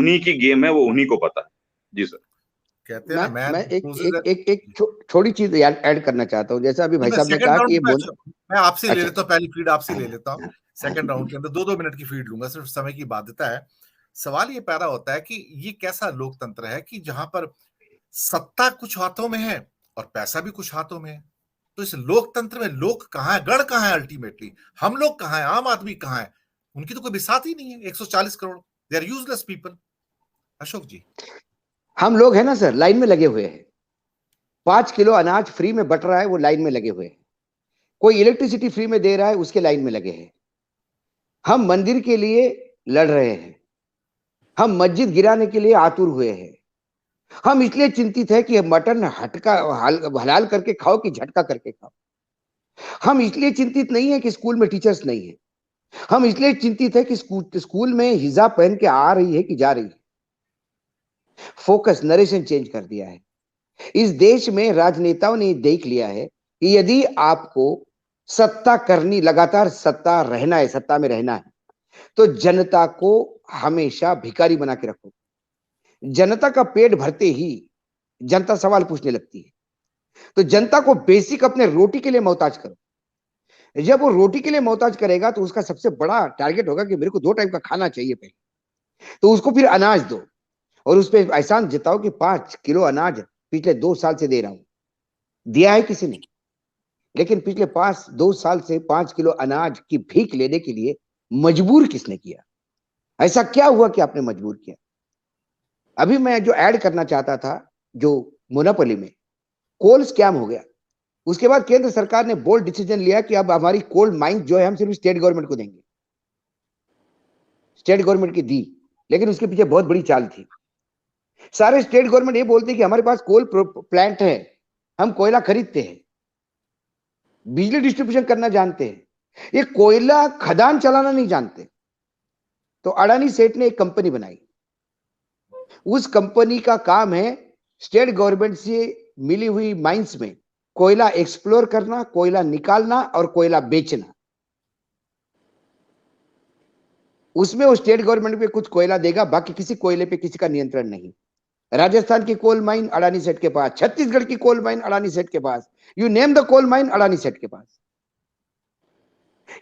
उन्हीं की गेम है, वो उन्हीं को पता है। जी सर। कहते हैं ना, मैं एक छोटी चीज ऐड करना चाहता हूँ। जैसा अभी भाई साहब ने सेकंड कहा राउंड कि ये मैं आपसे ले अच्छा लेता हूँ, पहली फीड आपसे ले लेता हूँ। सेकंड राउंड के अंदर 2-2 मिनट की फीड लूंगा, सिर्फ समय की बाध्यता है। सवाल ये पैदा होता है कि ये कैसा लोकतंत्र है कि जहां पर सत्ता कुछ हाथों में है और पैसा भी कुछ हाथों में है। तो इस लोकतंत्र में लोग कहाँ है, गण कहाँ है? अल्टीमेटली हम लोग कहाँ है, आम आदमी कहाँ है? उनकी तो कोई बिसात ही नहीं है। 140 crore, they are useless people. Ashok ji, हम लोग है ना सर, लाइन में लगे हुए हैं। 5 किलो अनाज फ्री में बट रहा है, वो लाइन में लगे हुए हैं। कोई इलेक्ट्रिसिटी फ्री में दे रहा है, उसके लाइन में लगे हैं। हम मंदिर के लिए लड़ रहे हैं, हम मस्जिद गिराने के लिए आतुर हुए हैं। हम इसलिए चिंतित है कि मटन हटका हलाल करके खाओ कि झटका करके खाओ। हम इसलिए चिंतित नहीं है कि स्कूल में टीचर्स नहीं है। हम इसलिए चिंतित है कि स्कूल में हिजाब पहन के आ रही है कि जा रही है। फोकस, नरेशन चेंज कर दिया है। इस देश में राजनेताओं ने देख लिया है कि यदि आपको सत्ता करनी, लगातार सत्ता रहना है, सत्ता में रहना है, तो जनता को हमेशा भिखारी बना के रखो। जनता का पेट भरते ही जनता सवाल पूछने लगती है। तो जनता को बेसिक अपने रोटी के लिए मोहताज करो। जब वो रोटी के लिए मोहताज करेगा तो उसका सबसे बड़ा टारगेट होगा कि मेरे को 2 टाइम का खाना चाहिए पहले। तो उसको फिर अनाज दो और उस पर एहसान जताओ कि 5 किलो अनाज पिछले 2 साल से दे रहा हूं। दिया है किसी ने? लेकिन पिछले 2 साल से 5 किलो अनाज की भीख लेने के लिए मजबूर किसने किया? ऐसा क्या हुआ कि आपने मजबूर किया? अभी मैं जो ऐड करना चाहता था, जो मोनोपोली में कोल स्कैम हो गया, उसके बाद केंद्र सरकार ने बोल्ड डिसीजन लिया कि अब हमारी कोल माइन जो है हम सिर्फ स्टेट गवर्नमेंट को देंगे। स्टेट गवर्नमेंट की दी, लेकिन उसके पीछे बहुत बड़ी चाल थी। सारे स्टेट गवर्नमेंट ये बोलते हैं कि हमारे पास कोल प्लांट है, हम कोयला खरीदते हैं, बिजली डिस्ट्रीब्यूशन करना जानते हैं, ये कोयला खदान चलाना नहीं जानते। तो अडानी सेठ ने एक कंपनी बनाई। उस कंपनी का काम है स्टेट गवर्नमेंट से मिली हुई माइंस में कोयला एक्सप्लोर करना, कोयला निकालना और कोयला बेचना। उसमें वो स्टेट गवर्नमेंट पे कुछ कोयला देगा, बाकी किसी कोयले पे किसी का नियंत्रण नहीं। राजस्थान की कोल माइन अडानी सेठ के पास, छत्तीसगढ़ की कोल माइन अडानी सेठ के पास, you name the coal mine Adani सेठ के पास।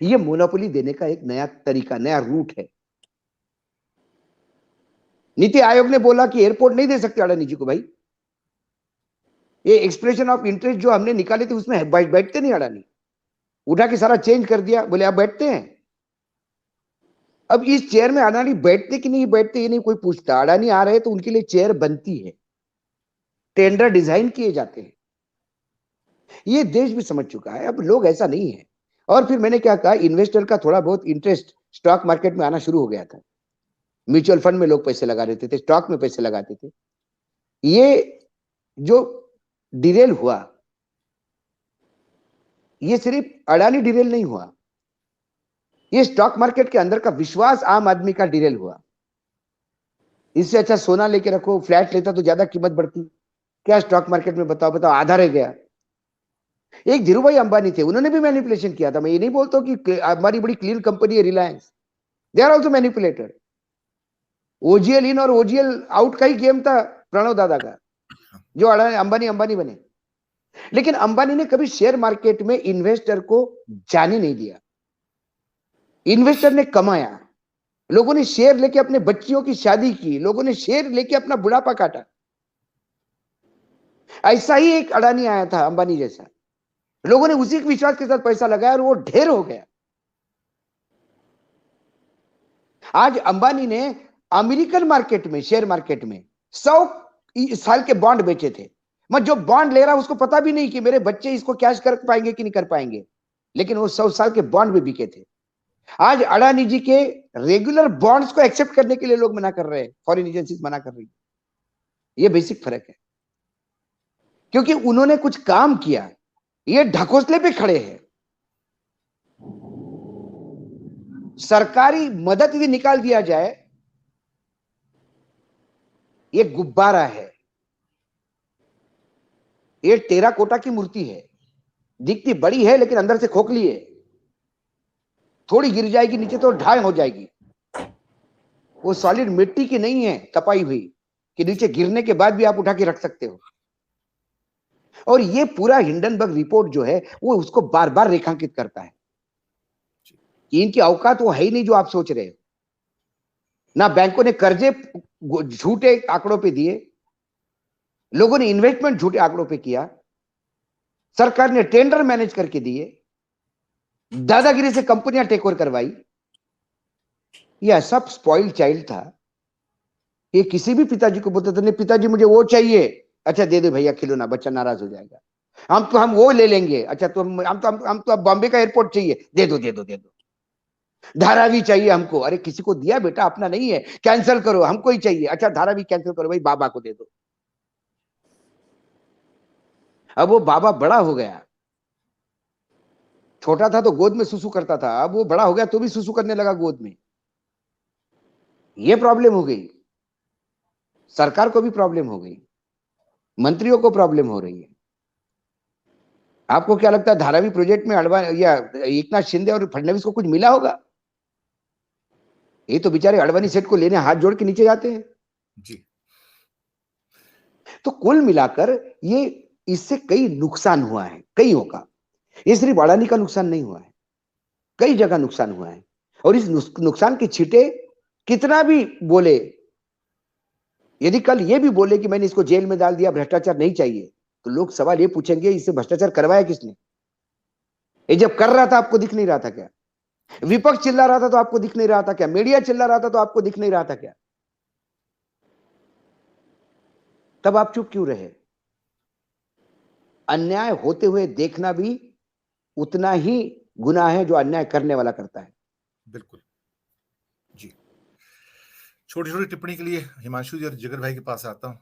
ये मोनोपोली देने का एक नया तरीका, नया रूट है। नीति आयोग ने बोला कि एयरपोर्ट नहीं दे सकते अडानी जी को। भाई, ये एक्सप्रेशन ऑफ इंटरेस्ट जो हमने निकाले थे उसमें बैठते नहीं अडानी। उठा के सारा चेंज कर दिया, बोले अब बैठते हैं। अब इस चेयर में अडानी बैठते कि नहीं बैठते ये नहीं कोई पूछता। अडानी आ रहे तो उनके लिए चेयर बनती है, टेंडर डिजाइन किए जाते हैं। ये देश भी समझ चुका है, अब लोग ऐसा नहीं है। और फिर मैंने क्या कहा, इन्वेस्टर का थोड़ा बहुत इंटरेस्ट स्टॉक मार्केट में आना शुरू हो गया था। म्यूचुअल फंड में लोग पैसे लगा देते थे, स्टॉक में पैसे लगाते थे। ये जो डिरेल हुआ, ये सिर्फ अडानी डिरेल नहीं हुआ, ये स्टॉक मार्केट के अंदर का विश्वास आम आदमी का डिरेल हुआ। इससे अच्छा सोना लेके रखो, फ्लैट लेता तो ज्यादा कीमत बढ़ती। क्या स्टॉक मार्केट में बताओ बताओ, आधा रह गया। एक धीरू भाई अंबानी थे, उन्होंने भी मैनिपुलेशन किया था। मैं ये नहीं बोलता कि हमारी बड़ी क्लीन कंपनी है Reliance, they are also manipulator. OGL in और ओजीएल आउट का ही गेम था प्रणव दादा का, जो अंबानी अंबानी बने। लेकिन अंबानी ने कभी शेयर मार्केट में इन्वेस्टर को जाने नहीं दिया। इन्वेस्टर ने कमाया, लोगों ने शेयर लेके अपने बच्चियों की शादी की, लोगों ने शेयर लेके अपना बुढ़ापा काटा। ऐसा ही एक अडानी आया था, अंबानी जैसा। लोगों ने उसी के विश्वास के साथ पैसा लगाया और वो ढेर हो गया। आज अंबानी ने अमेरिकन मार्केट में, शेयर मार्केट में 100 साल के बॉन्ड बेचे थे। मैं जो बॉन्ड ले रहा उसको पता भी नहीं कि मेरे बच्चे इसको कैश कर पाएंगे कि नहीं कर पाएंगे, लेकिन वो 100 साल के बॉन्ड में बिके थे। आज अडानी जी के रेगुलर बॉन्ड्स को एक्सेप्ट करने के लिए लोग मना कर रहे हैं, फॉरेन एजेंसीज मना कर रही है। ये बेसिक फर्क है, क्योंकि उन्होंने कुछ काम किया। ये ढकोसले पे खड़े हैं। सरकारी मदद भी निकाल दिया जाए, ये गुब्बारा है, ये टेराकोटा की मूर्ति है। दिखती बड़ी है लेकिन अंदर से खोखली है। थोड़ी गिर जाएगी नीचे तो ढाई हो जाएगी। वो सॉलिड मिट्टी की नहीं है, तपाई हुई, कि नीचे गिरने के बाद भी आप उठा के रख सकते हो। और ये पूरा हिंडनबर्ग रिपोर्ट जो है वो उसको बार बार रेखांकित करता है कि इनकी औकात वो है ही नहीं जो आप सोच रहे हो। ना बैंकों ने कर्जे झूठे आंकड़ों पे दिए, लोगों ने इन्वेस्टमेंट झूठे आंकड़ों पे किया, सरकार ने टेंडर मैनेज करके दिए, दादागिरी से कंपनियां टेक ओवर करवाई। यह सब स्पॉइल्ड चाइल्ड था। ये किसी भी पिताजी को बोलते थे नहीं पिताजी मुझे वो चाहिए, अच्छा दे दे भैया खिलौना, बच्चा नाराज हो जाएगा। हम वो ले लेंगे, अच्छा तो हम तो अब बॉम्बे का एयरपोर्ट चाहिए, दे दो दे दो दे दो। धारावी चाहिए हमको, अरे किसी को दिया बेटा, अपना नहीं है, कैंसिल करो, हमको ही चाहिए, अच्छा धारावी कैंसिल करो भाई, बाबा को दे दो। अब वो बाबा बड़ा हो गया, छोटा था तो गोद में सुसु करता था, अब वो बड़ा हो गया तो भी सुसु करने लगा गोद में। ये प्रॉब्लम हो गई, सरकार को भी प्रॉब्लम हो गई, मंत्रियों को प्रॉब्लम हो रही है। आपको क्या लगता है धारावी प्रोजेक्ट में अडवाणी या एकनाथ शिंदे और फडणवीस को कुछ मिला होगा? ये तो बेचारे अडवाणी सेठ को लेने हाथ जोड़ के नीचे जाते हैं जी। तो कुल मिलाकर ये इससे कई नुकसान हुआ है, कईयों का। ये सिर्फ अडानी का नुकसान नहीं हुआ है, कई जगह नुकसान हुआ है। और इस नुकसान के छींटे कितना भी बोले, यदि कल ये भी बोले कि मैंने इसको जेल में डाल दिया, भ्रष्टाचार नहीं चाहिए, तो लोग सवाल ये पूछेंगे इससे भ्रष्टाचार करवाया किसने? ये जब कर रहा था आपको दिख नहीं रहा था क्या? विपक्ष चिल्ला रहा था तो आपको दिख नहीं रहा था क्या? मीडिया चिल्ला रहा था तो आपको दिख नहीं रहा था क्या? तब आप चुप क्यों रहे? अन्याय होते हुए देखना भी उतना ही गुनाह है जो अन्याय करने वाला करता है। बिल्कुल जी। छोटी छोटी टिप्पणी के लिए हिमांशु जी और जिगर भाई के पास आता हूं।